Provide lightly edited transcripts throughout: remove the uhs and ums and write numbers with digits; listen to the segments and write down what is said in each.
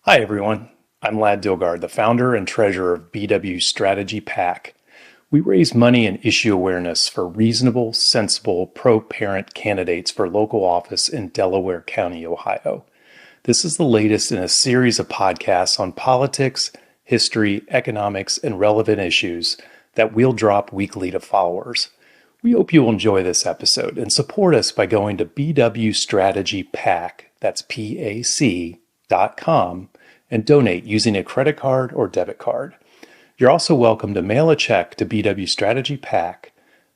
Hi, everyone. I'm Lad Dilgard, the founder and treasurer of BW Strategy PAC. We raise money and issue awareness for reasonable, sensible, pro-parent candidates for local office in Delaware County, Ohio. This is the latest in a series of podcasts on politics, history, economics, and relevant issues that we'll drop weekly to followers. We hope you will enjoy this episode and support us by going to BW Strategy PAC, that's PAC.com, and donate using a credit card or debit card. You're also welcome to mail a check to BW Strategy PAC,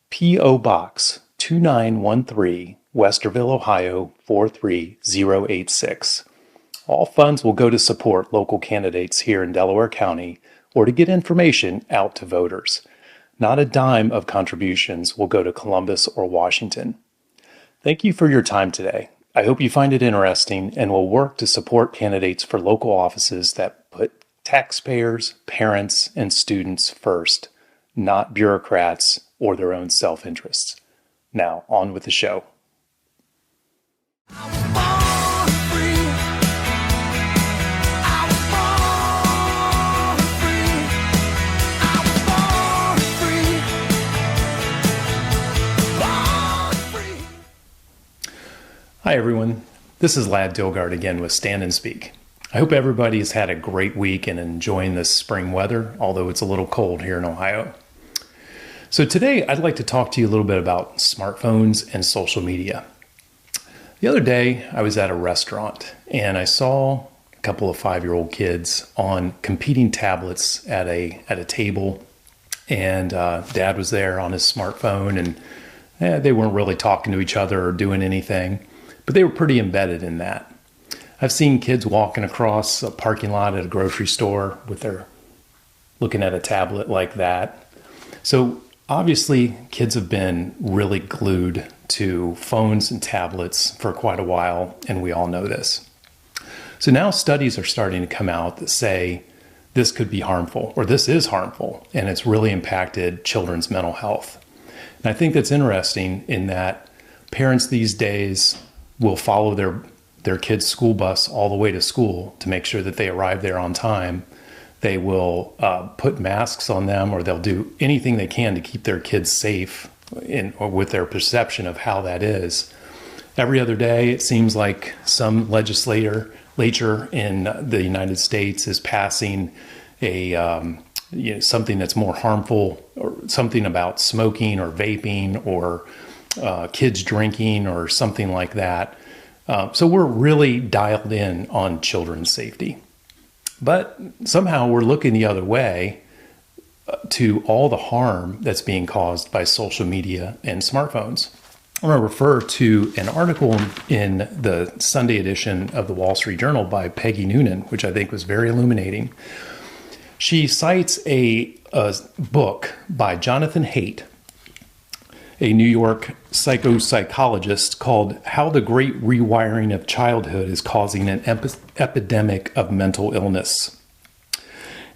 P.O. Box 2913, Westerville, Ohio 43086. All funds will go to support local candidates here in Delaware County or to get information out to voters. Not a dime of contributions will go to Columbus or Washington. Thank you for your time today. I hope you find it interesting and will work to support candidates for local offices that put taxpayers, parents, and students first, not bureaucrats or their own self-interests. Now, on with the show. Hi, everyone. This is Lad Dilgard again with Stand and Speak. I hope everybody has had a great week and enjoying this spring weather, although it's a little cold here in Ohio. So today I'd like to talk to you a little bit about smartphones and social media. The other day I was at a restaurant and I saw a couple of 5-year-old kids on competing tablets at a table, and Dad was there on his smartphone, and they weren't really talking to each other or doing anything. But they were pretty embedded in that. I've seen kids walking across a parking lot at a grocery store with their looking at a tablet like that. So obviously kids have been really glued to phones and tablets for quite a while, and we all know this. So now studies are starting to come out that say this could be harmful, or this is harmful, and it's really impacted children's mental health. And I think that's interesting in that parents these days will follow their kids' school bus all the way to school to make sure that they arrive there on time. They will put masks on them, or they'll do anything they can to keep their kids safe or with their perception of how that is. Every other day, it seems like some legislature in the United States is passing something that's more harmful, or something about smoking or vaping or kids drinking or something like that. So we're really dialed in on children's safety. But somehow we're looking the other way to all the harm that's being caused by social media and smartphones. I want to refer to an article in the Sunday edition of the Wall Street Journal by Peggy Noonan, which I think was very illuminating. She cites a book by Jonathan Haidt, a New York psychologist, called How the Great Rewiring of Childhood is Causing an Epidemic of Mental Illness.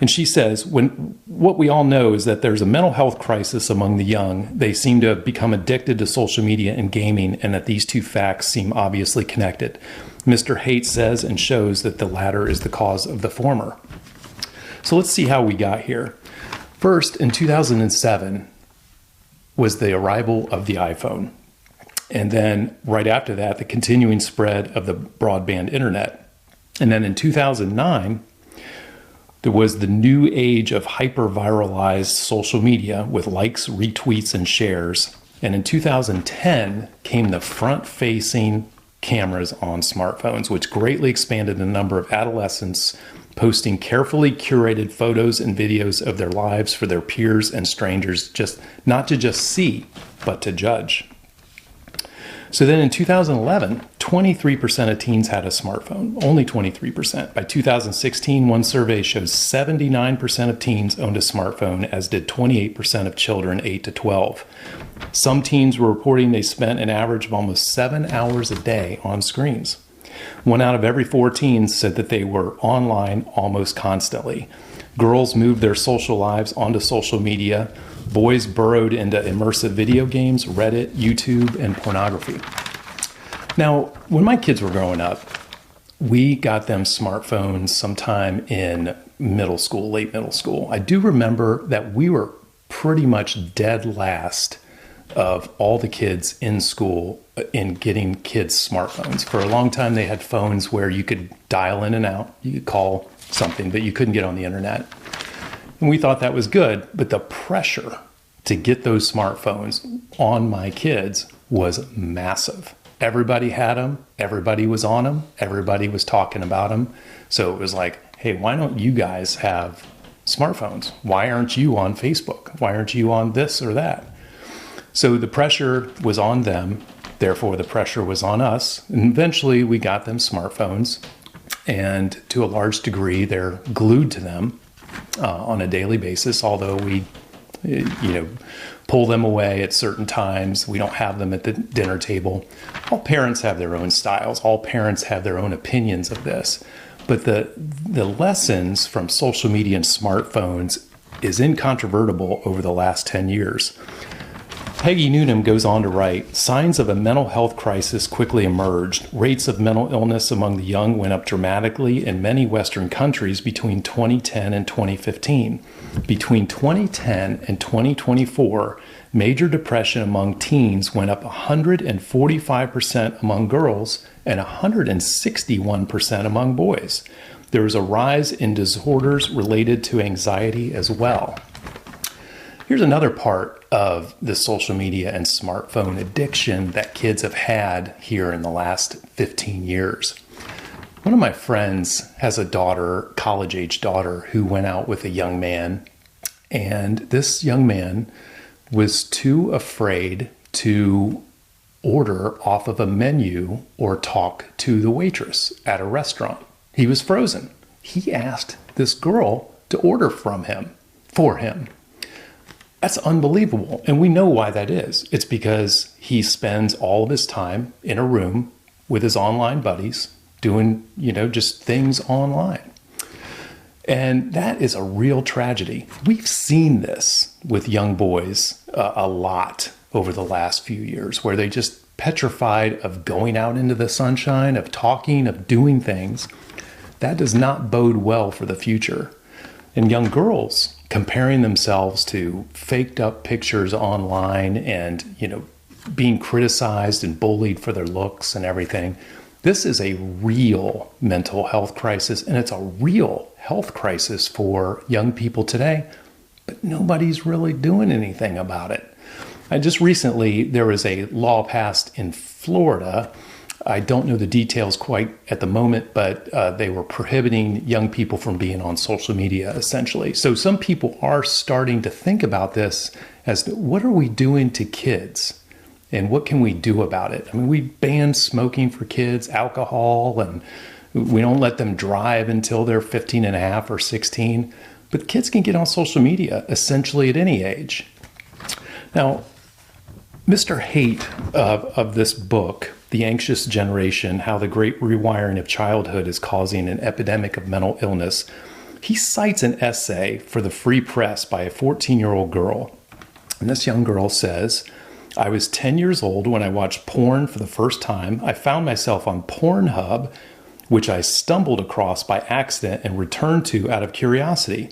And she says, what we all know is that there's a mental health crisis among the young. They seem to have become addicted to social media and gaming, and that these two facts seem obviously connected. Mr. Haidt says and shows that the latter is the cause of the former. So let's see how we got here. First, in 2007, was the arrival of the iPhone. And then right after that, the continuing spread of the broadband internet. And then in 2009, there was the new age of hyper-viralized social media with likes, retweets, and shares. And in 2010 came the front-facing cameras on smartphones, which greatly expanded the number of adolescents posting carefully curated photos and videos of their lives for their peers and strangers, not to just see, but to judge. So then in 2011, 23% of teens had a smartphone, only 23%. By 2016, one survey shows 79% of teens owned a smartphone, as did 28% of children 8 to 12. Some teens were reporting they spent an average of almost 7 hours a day on screens. 1 out of every 4 teens said that they were online almost constantly. Girls moved their social lives onto social media. Boys burrowed into immersive video games, Reddit, YouTube, and pornography. Now, when my kids were growing up, we got them smartphones sometime in middle school, late middle school. I do remember that we were pretty much dead last of all the kids in school in getting kids smartphones. For a long time, they had phones where you could dial in and out. You could call something, but you couldn't get on the internet. And we thought that was good, but the pressure to get those smartphones on my kids was massive. Everybody had them. Everybody was on them. Everybody was talking about them. So it was like, hey, why don't you guys have smartphones? Why aren't you on Facebook? Why aren't you on this or that? So the pressure was on them. Therefore, the pressure was on us. And eventually we got them smartphones. And to a large degree, they're glued to them on a daily basis, although we, pull them away at certain times. We don't have them at the dinner table. All parents have their own styles. All parents have their own opinions of this. But the lessons from social media and smartphones is incontrovertible over the last 10 years. Peggy Noonan goes on to write, signs of a mental health crisis quickly emerged. Rates of mental illness among the young went up dramatically in many Western countries between 2010 and 2015. Between 2010 and 2024, major depression among teens went up 145% among girls and 161% among boys. There is a rise in disorders related to anxiety as well. Here's another part of the social media and smartphone addiction that kids have had here in the last 15 years. One of my friends has a daughter, college-age daughter, who went out with a young man, and this young man was too afraid to order off of a menu or talk to the waitress at a restaurant. He was frozen. He asked this girl to order for him. That's unbelievable. And we know why that is. It's because he spends all of his time in a room with his online buddies doing, just things online. And that is a real tragedy. We've seen this with young boys a lot over the last few years, where they just petrified of going out into the sunshine, of talking, of doing things. That does not bode well for the future. And young girls comparing themselves to faked up pictures online and, being criticized and bullied for their looks and everything. This is a real mental health crisis, and it's a real health crisis for young people today, but nobody's really doing anything about it. Just recently, there was a law passed in Florida. I don't know the details quite at the moment, but they were prohibiting young people from being on social media, essentially. So some people are starting to think about this as to what are we doing to kids and what can we do about it? I mean, we ban smoking for kids, alcohol, and we don't let them drive until they're 15 and a half or 16. But kids can get on social media essentially at any age. Now, Mr. Haight of this book, The Anxious Generation, How the Great Rewiring of Childhood is Causing an Epidemic of Mental Illness, he cites an essay for the Free Press by a 14-year-old girl. And this young girl says, I was 10 years old when I watched porn for the first time. I found myself on Pornhub, which I stumbled across by accident and returned to out of curiosity.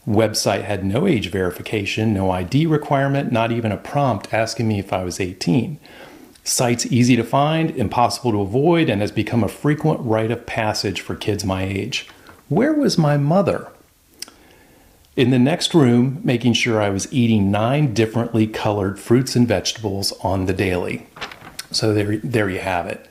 Website had no age verification, no ID requirement, not even a prompt asking me if I was 18. Site's easy to find, impossible to avoid, and has become a frequent rite of passage for kids my age. Where was my mother? In the next room, making sure I was eating 9 differently colored fruits and vegetables on the daily. So there you have it.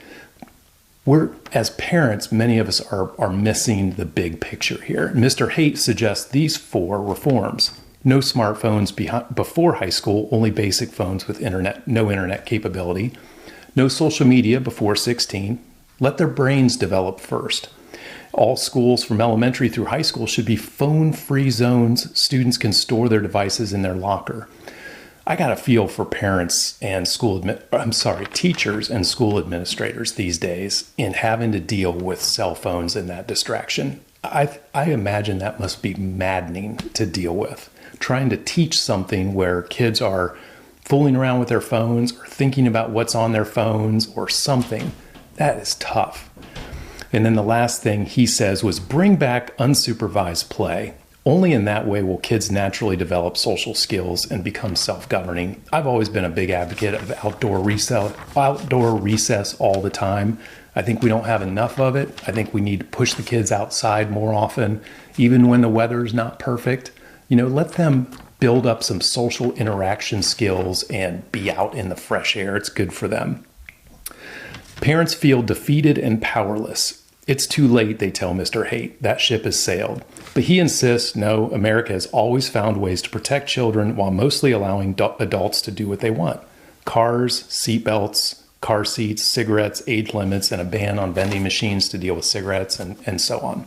As parents, many of us are missing the big picture here. Mr. Haight suggests these 4 reforms. No smartphones before high school, only basic phones with no internet capability. No social media before 16. Let their brains develop first. All schools from elementary through high school should be phone-free zones. Students can store their devices in their locker. I got a feel for parents and teachers and school administrators these days in having to deal with cell phones and that distraction. I imagine that must be maddening to deal with. Trying to teach something where kids are fooling around with their phones or thinking about what's on their phones or something, that is tough. And then the last thing he says was bring back unsupervised play. Only in that way will kids naturally develop social skills and become self-governing. I've always been a big advocate of outdoor recess all the time. I think we don't have enough of it. I think we need to push the kids outside more often, even when the weather is not perfect. Let them build up some social interaction skills and be out in the fresh air. It's good for them. Parents feel defeated and powerless. It's too late, they tell Mr. Haight. That ship has sailed. But he insists, no, America has always found ways to protect children while mostly allowing adults to do what they want. Cars, seatbelts, car seats, cigarettes, age limits, and a ban on vending machines to deal with cigarettes and so on.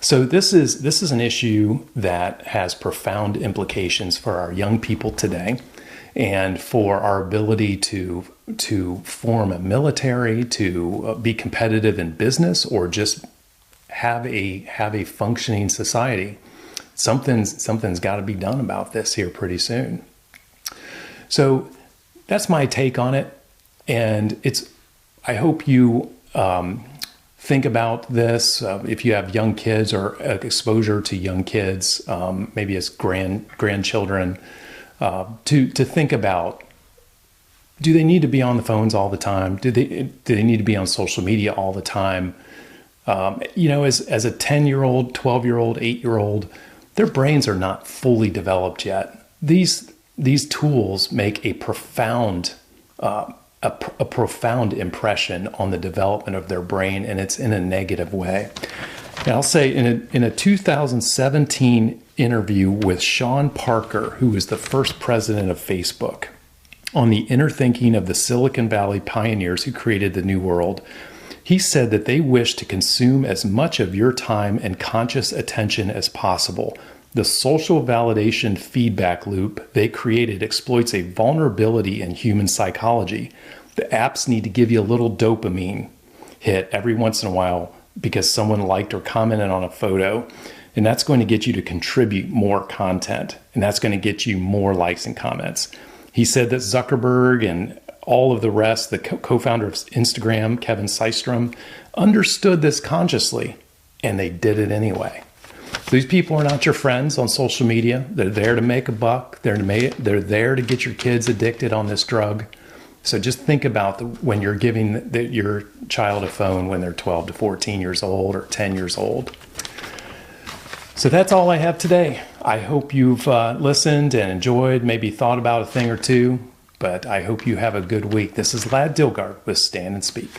So this is an issue that has profound implications for our young people today and for our ability to form a military, to be competitive in business, or just have a functioning society. Something's got to be done about this here pretty soon. So that's my take on it. And I hope you think about this if you have young kids or exposure to young kids, maybe as grandchildren, to think about, do they need to be on the phones all the time? Do they need to be on social media all the time? As a 10-year-old, 12-year-old, 8-year-old, their brains are not fully developed yet. These tools make a profound impression on the development of their brain, and it's in a negative way. And I'll say in a 2017 interview with Sean Parker, who was the first president of Facebook, on the inner thinking of the Silicon Valley pioneers who created the New World, he said that they wish to consume as much of your time and conscious attention as possible. The social validation feedback loop they created exploits a vulnerability in human psychology. The apps need to give you a little dopamine hit every once in a while because someone liked or commented on a photo, and that's going to get you to contribute more content, and that's going to get you more likes and comments. He said that Zuckerberg and all of the rest, the co-founder of Instagram, Kevin Systrom, understood this consciously, and they did it anyway. These people are not your friends on social media. They're there to make a buck. They're there to get your kids addicted on this drug. So just think about when you're giving your child a phone when they're 12 to 14 years old or 10 years old. So that's all I have today. I hope you've listened and enjoyed, maybe thought about a thing or two, but I hope you have a good week. This is Lad Dilgard with Stand and Speak.